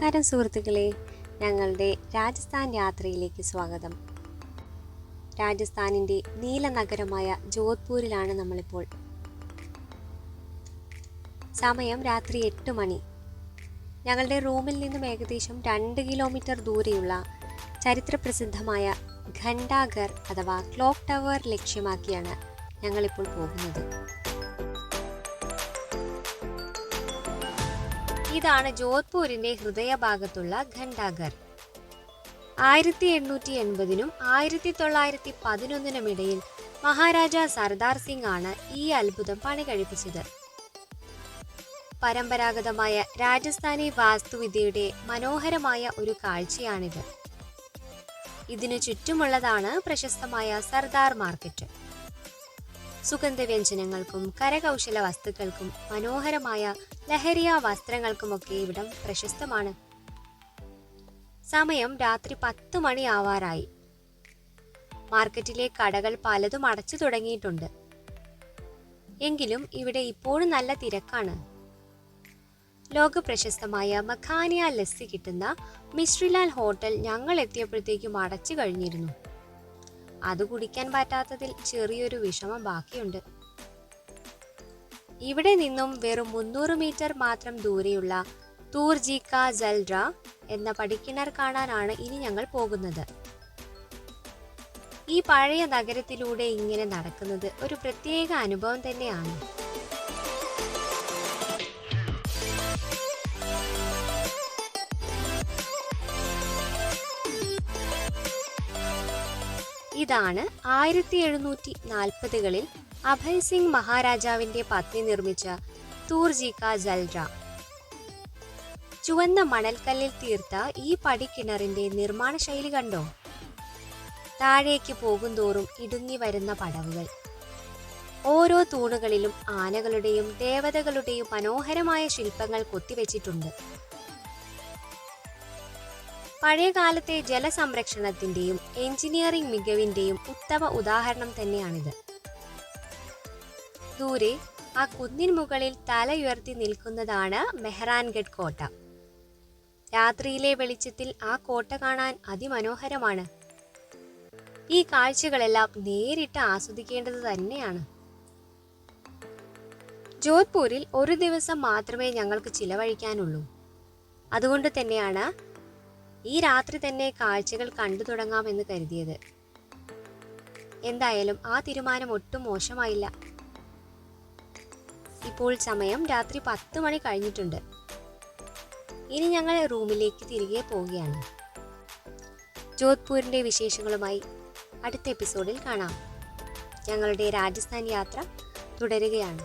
നമസ്കാരം സുഹൃത്തുക്കളെ, ഞങ്ങളുടെ രാജസ്ഥാൻ യാത്രയിലേക്ക് സ്വാഗതം. രാജസ്ഥാനിൻ്റെ നീലനഗരമായ ജോധ്പൂരിലാണ് നമ്മളിപ്പോൾ. സമയം രാത്രി 8 മണി. ഞങ്ങളുടെ റൂമിൽ നിന്നും ഏകദേശം 2 കിലോമീറ്റർ ദൂരെയുള്ള ചരിത്രപ്രസിദ്ധമായ ഘണ്ടാഘർ അഥവാ ക്ലോക്ക് ടവർ ലക്ഷ്യമാക്കിയാണ് ഞങ്ങളിപ്പോൾ പോകുന്നത്. ഇതാണ് ജോധ്പൂരിന്റെ ഹൃദയഭാഗത്തുള്ള ഘണ്ടാഘർ. 1880-നും 1911-നും ഇടയിൽ മഹാരാജ സർദാർ സിംഗ് ആണ് ഈ അത്ഭുതം പണി കഴിപ്പിച്ചത്. പരമ്പരാഗതമായ രാജസ്ഥാനി വാസ്തുവിദ്യയുടെ മനോഹരമായ ഒരു കാഴ്ചയാണിത്. ഇതിനു ചുറ്റുമുള്ളതാണ് പ്രശസ്തമായ സർദാർ മാർക്കറ്റ്. സുഗന്ധവ്യഞ്ജനങ്ങൾക്കും കരകൗശല വസ്തുക്കൾക്കും മനോഹരമായ ലഹരിയ വസ്ത്രങ്ങൾക്കുമൊക്കെ ഇവിടം പ്രശസ്തമാണ്. സമയം രാത്രി 10 മണി ആവാറായി. മാർക്കറ്റിലെ കടകൾ പലതും അടച്ചു തുടങ്ങിയിട്ടുണ്ട്. എങ്കിലും ഇവിടെ ഇപ്പോഴും നല്ല തിരക്കാണ്. ലോക പ്രശസ്തമായ മഖാനിയ ലസ്സി കിട്ടുന്ന മിശ്രിലാൽ ഹോട്ടൽ ഞങ്ങൾ എത്തിയപ്പോഴത്തേക്കും അടച്ചു കഴിഞ്ഞിരുന്നു. അത് കുടിക്കാൻ പറ്റാത്തതിൽ ചെറിയൊരു വിഷമം ബാക്കിയുണ്ട്. ഇവിടെ നിന്നും വെറും 300 മീറ്റർ മാത്രം ദൂരെയുള്ള തൂർജി കാ ജൽഡ എന്ന പടിക്കിണർ കാണാനാണ് ഇനി ഞങ്ങൾ പോകുന്നത്. ഈ പഴയ നഗരത്തിലൂടെ ഇങ്ങനെ നടക്കുന്നത് ഒരു പ്രത്യേക അനുഭവം തന്നെയാണ്. ഇതാണ് 1740-കളിൽ അഭയ് സിംഗ് മഹാരാജാവിന്റെ പത്നി നിർമ്മിച്ച തൂർജി കാ ജൽഡ. ചുവന്ന മണൽക്കല്ലിൽ തീർത്ത ഈ പടിക്കിണറിന്റെ നിർമ്മാണ ശൈലി കണ്ടോ? താഴേക്ക് പോകുന്തോറും ഇടുങ്ങി വരുന്ന പടവുകൾ. ഓരോ തൂണുകളിലും ആനകളുടെയും ദേവതകളുടെയും മനോഹരമായ ശില്പങ്ങൾ കൊത്തിവെച്ചിട്ടുണ്ട്. പഴയകാലത്തെ ജലസംരക്ഷണത്തിന്റെയും എഞ്ചിനീയറിംഗ് മികവിന്റെയും ഉത്തമ ഉദാഹരണം തന്നെയാണിത്. ദൂരെ ആ കുന്നിൻ മുകളിൽ തലയുയർത്തി നിൽക്കുന്നതാണ് മെഹ്റാൻഗഡ് കോട്ട. രാത്രിയിലെ വെളിച്ചത്തിൽ ആ കോട്ട കാണാൻ അതിമനോഹരമാണ്. ഈ കാഴ്ചകളെല്ലാം നേരിട്ട് ആസ്വദിക്കേണ്ടത് തന്നെയാണ്. ജോധ്പൂരിൽ ഒരു ദിവസം മാത്രമേ ഞങ്ങൾക്ക് ചിലവഴിക്കാനുള്ളൂ. അതുകൊണ്ട് തന്നെയാണ് ഈ രാത്രി തന്നെ കാഴ്ചകൾ കണ്ടു തുടങ്ങാമെന്ന് കരുതിയത്. എന്തായാലും ആ തീരുമാനം ഒട്ടും മോശമായില്ല. ഇപ്പോൾ സമയം രാത്രി 10 മണി കഴിഞ്ഞിട്ടുണ്ട്. ഇനി ഞങ്ങൾ റൂമിലേക്ക് തിരികെ പോവുകയാണ്. ജോധ്പൂരിന്റെ വിശേഷങ്ങളുമായി അടുത്ത എപ്പിസോഡിൽ കാണാം. ഞങ്ങളുടെ രാജസ്ഥാൻ യാത്ര തുടരുകയാണ്.